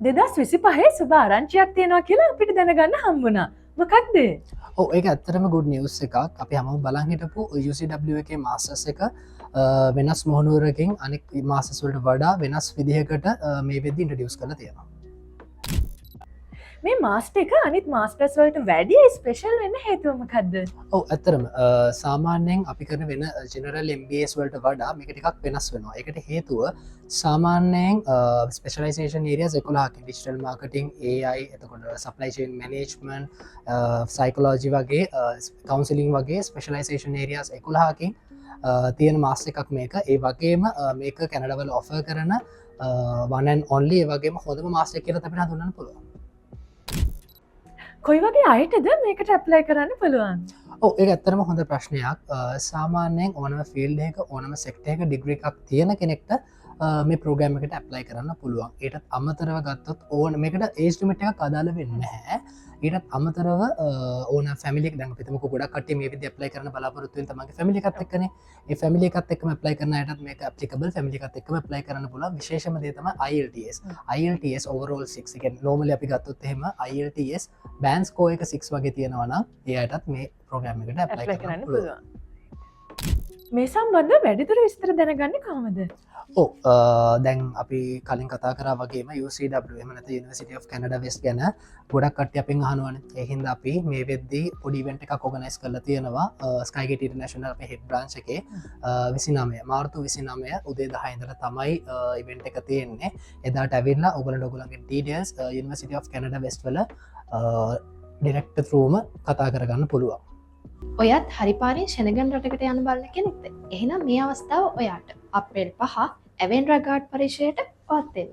2025 සුබ ආරංචියක් තියෙනවා කියලා අපිට දැනගන්න හම්බුණා. මොකක්ද? ඒක ඇත්තරම ගුඩ් නිවස් එකක්. අපි හැමෝම බලන් හිටපු UCW එකේ මාස්ටර්ස් එක වෙනස් මොහනුවරකින් අනෙක් මාස්ටර්ස් වලට වඩා වෙනස් විදිහකට මේ වෙද්දි ඉන්ට්‍රොඩියුස් කරලා තියෙනවා. මේ මාස්ටර් එක අනිත් මාස්ටර්ස් වලට වැඩිය ස්පෙෂල් වෙන්න හේතුව මොකද්ද? ඔව් ඇත්තරම සාමාන්‍යයෙන් අපි කරන වෙන ජෙනරල් MBAs වලට වඩා මේක ටිකක් වෙනස් වෙනවා. ඒකට හේතුව සාමාන්‍යයෙන් ස්පෙෂලයිසේෂන් ඒරියාස් 11කින් ඩිජිටල් මාකටිං, AI, එතකොට සප්ලයි චේන් මැනේජ්මන්ට්, සයිකොලොජි වගේ කවුන්සලින් වගේ ස්පෙෂලයිසේෂන් ඒරියාස් 11කින් තියෙන මාස්ටර් එකක් මේක. ඒ වගේම මේක කැනඩාවල ඔෆර් කරන one and only ඒ වගේම හොඳම මාස්ටර් එක කියලා අපිට හඳුන්වන්න පුළුවන්. කොයි වගේ අයටද මේකට ඇප්ලයි කරන්න පුළුවන්? ඒක ඇත්තටම හොඳ ප්‍රශ්නයක්. සාමාන්‍යයෙන් ඕනම ෆීල්ඩ් එකක ඕනම සෙක්ටර් එකක ඩිග්‍රී එකක් තියෙන කෙනෙක්ට මේ ප්‍රෝග්‍රෑම් එකට ඇප්ලයි කරන්න පුළුවන්. ඊටත් අමතරව ගත්තොත් ඕන මේකට ඒජ් ලිමිට් එකක් අදාළ වෙන්නේ නැහැ. ඊටත් අමතරව ඕන ෆැමිලි එක දැන් අපි හිතමුකෝ ගොඩක් කට්ටිය මේ විදිහට ඇප්ලයි කරන්න බලාපොරොත්තු වෙන තමන්ගේ ෆැමිලි එකත් එක්කනේ. ඒ ෆැමිලි එකත් එක්කම ඇප්ලයි කරන අයටත් මේක ඇප්ලිකබල්. ෆැමිලි එකත් එක්කම ඇප්ලයි කරන්න පුළුවන්. විශේෂම දේ තමයි IELTS. IELTS overall 6. ඒ කියන්නේ normally අපි ගත්තොත් එහෙම IELTS band score එක 6 වගේ තියෙනවා නම් ඒ අයටත් මේ ප්‍රෝග්‍රෑම් එකට ඇප්ලයි කරන්න පුළුවන්. මේ සම්බන්ධ වැඩිදුර විස්තර දැනගන්නේ කොහොමද? දැන් අපි කලින් කතා කරා වගේම UCW එහෙම නැත්නම් University of Canada West ගැන ගොඩක් කට්ටිය අපෙන් අහනවානේ. ඒ හින්දා අපි මේ වෙද්දී පොඩි ඉවෙන්ට් එකක් ඕගනයිස් කරලා තියෙනවා Skygate International අපේ හෙඩ් බ්‍රාන්ච් එකේ 29 මාර්තු 29 උදේ 10 ඉඳලා තමයි ඉවෙන්ට් එක තියෙන්නේ. එදාට ඇවිල්ලා ඔයගොල්ලන්ගේ details University of Canada West වල ඩිරෙක්ටර් throughම කතා කරගන්න පුළුවන්. ඔයත් හරිපාරේ ශෙනගන් රටකට යන බලන කෙනෙක්ද? එහෙනම් මේ අවස්ථාව ඔයාට අප්‍රේල් 5 ඇවෙන් රගාඩ් පරිශ්‍රයට පත් වෙන්න.